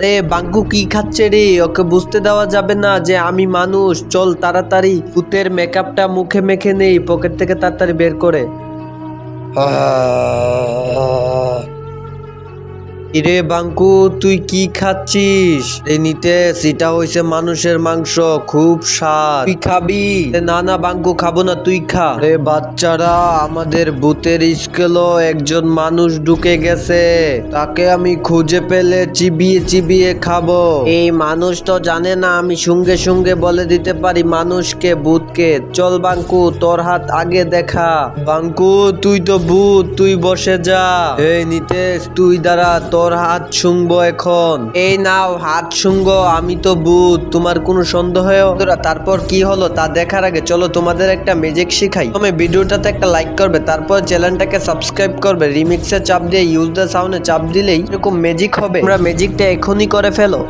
রে বাঙ্কু কি খাচ্ছে রে? ওকে বুঝতে দেওয়া যাবে না যে আমি মানুষ। চল তাড়াতাড়ি ভূতের মেকআপটা মুখে মেখে নেই পকেট থেকে তাড়াতাড়ি বের করে। ইরে বাঙ্কু, তুই কি খাচ্ছিস? নিতেশ, এটা হইছে মানুষের মাংস, খুব স্বাদ, তুই খাবি? না না বাঙ্কু, খাবো না, তুই খা। রে বাচ্চারা, আমাদের ভূতের স্কেলও একজন মানুষ ঢুকে গেছে, তাকে আমি খুঁজে পেলে চিবিয়ে চিবিয়ে খাবো। এই মানুষ তো জানে না আমি সঙ্গে সঙ্গে বলে দিতে পারি মানুষকে ভূতকে। চল বাঙ্কু, তোর হাত আগে দেখা। বাঙ্কু, তুই তো ভূত, তুই বসে যা। এই নিতেশ, তুই দাঁড়া, তোর হাত শুংবো এখন। এই নাও হাত শুংবো, আমি তো ভূত, তোমার কোনো সন্দেহ? তারপর কি হলো তা দেখার আগে চলো তোমাদের একটা ম্যাজিক শিখাই। তুমি ভিডিওটাতে একটা লাইক করবে, তারপর চ্যানেলটাকে সাবস্ক্রাইব করবে। রিমিক্সে চাপ দিয়ে ইউজ দ্য সাউন্ডে চাপ দিলেই এরকম ম্যাজিক হবে। তোমরা ম্যাজিকটা এখনই করে ফেলো।